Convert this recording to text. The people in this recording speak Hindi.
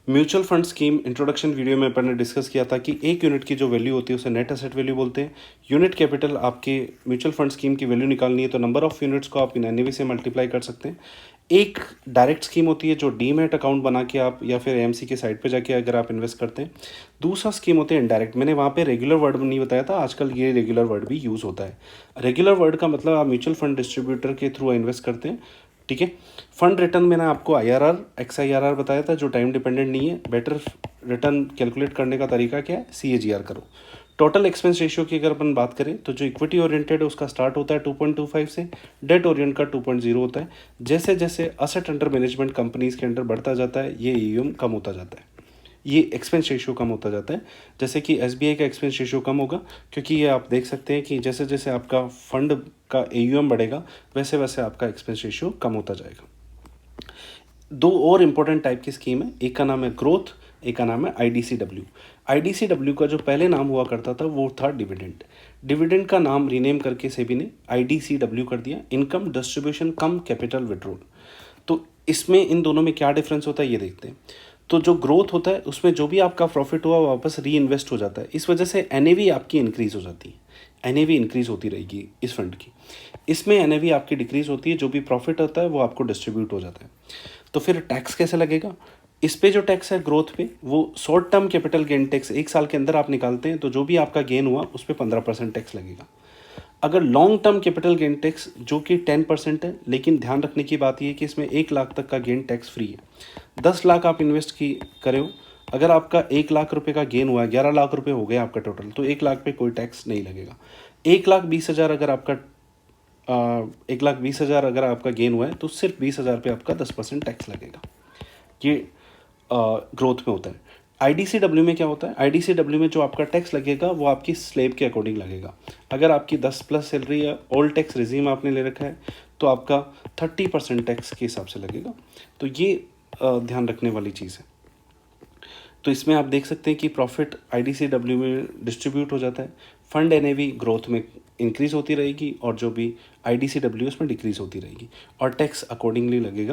Mutual fund scheme introduction video में अपन ने डिस्कस किया था कि एक यूनिट की जो वैल्यू होती है उसे नेट एसेट वैल्यू बोलते हैं। यूनिट कैपिटल आपके म्यूचुअल फंड स्कीम की वैल्यू निकालनी है तो नंबर ऑफ यूनिट्स को आप इन एनएवी से मल्टीप्लाई कर सकते हैं। एक डायरेक्ट स्कीम होती है जो डीमैट अकाउंट बना के आप या फिर एएमसी के साइट पे जाके अगर आप इन्वेस्ट करते हैं। दूसरा स्कीम होती है इनडायरेक्ट। मैंने वहाँ पे रेगुलर वर्ड नहीं बताया था, आजकल ये रेगुलर वर्ड भी यूज़ होता है। रेगुलर वर्ड का मतलब आप म्यूचुअल फंड डिस्ट्रीब्यूटर के थ्रू इन्वेस्ट करते हैं, ठीक है। फंड रिटर्न मैंने आपको IRR XIRR बताया था जो टाइम डिपेंडेंट नहीं है। बेटर रिटर्न कैलकुलेट करने का तरीका क्या है, CAGR करो। टोटल एक्सपेंस रेशियो की अगर अपन बात करें तो जो इक्विटी ओरिएंटेड है उसका स्टार्ट होता है 2.25 से, डेट ओरिएंट का 2.0 होता है। जैसे जैसे असेट अंडर मैनेजमेंट कंपनीज के अंडर बढ़ता जाता है ये AUM कम होता जाता है, ये एक्सपेंस रेशियो कम होता जाता है। जैसे कि SBI का एक्सपेंस रेशियो कम होगा क्योंकि ये आप देख सकते हैं कि जैसे जैसे आपका फंड का AUM बढ़ेगा वैसे वैसे आपका एक्सपेंस रेशियो कम होता जाएगा। दो और इम्पोर्टेंट टाइप की स्कीम है, एक का नाम है ग्रोथ, एक का नाम है IDCW। IDCW का जो पहले नाम हुआ करता था वो था डिविडेंड। डिविडेंड का नाम रीनेम करके सेबी ने IDCW कर दिया, इनकम डिस्ट्रीब्यूशन कम कैपिटल विड्रॉल। तो इसमें इन दोनों में क्या डिफरेंस होता है ये देखते हैं। तो जो ग्रोथ होता है उसमें जो भी आपका प्रॉफिट हुआ वापस री इन्वेस्ट हो जाता है, इस वजह से NAV आपकी इंक्रीज हो जाती है। NAV इंक्रीज होती रहेगी इस फंड की। इसमें NAV आपकी डिक्रीज होती है, जो भी प्रॉफिट होता है वो आपको डिस्ट्रीब्यूट हो जाता है। तो फिर टैक्स कैसे लगेगा इस पे? जो टैक्स है ग्रोथ पे वो short term capital gain tax, एक साल के अंदर आप निकालते हैं तो जो भी आपका गेन हुआ उस पर 15% टैक्स लगेगा। अगर long term capital gain tax जो कि 10% है, लेकिन ध्यान रखने की बात यह है कि इसमें 1 लाख तक का गेन टैक्स फ्री है। 10 लाख आप इन्वेस्ट की करे हो, अगर आपका 1 लाख रुपए का गेन हुआ है, 11 लाख रुपए हो गए आपका टोटल, तो 1 लाख पे कोई टैक्स नहीं लगेगा। 1,20,000 अगर आपका 1,20,000 अगर आपका गेन हुआ है तो सिर्फ 20,000 पे आपका 10% टैक्स लगेगा। ये ग्रोथ में होता है। IDCW में क्या होता है? IDCW में जो आपका टैक्स लगेगा वो आपकी स्लेब के अकॉर्डिंग लगेगा। अगर आपकी 10+ सैलरी या ऑल टैक्स रिजीम आपने ले रखा है तो आपका 30% टैक्स के हिसाब से लगेगा। तो ये ध्यान रखने वाली चीज़ है। तो इसमें आप देख सकते हैं कि प्रॉफिट IDCW में डिस्ट्रीब्यूट हो जाता है, फंड NAV ग्रोथ में इंक्रीज होती रहेगी और जो भी IDCW उसमें डिक्रीज होती रहेगी और टैक्स अकॉर्डिंगली लगेगा।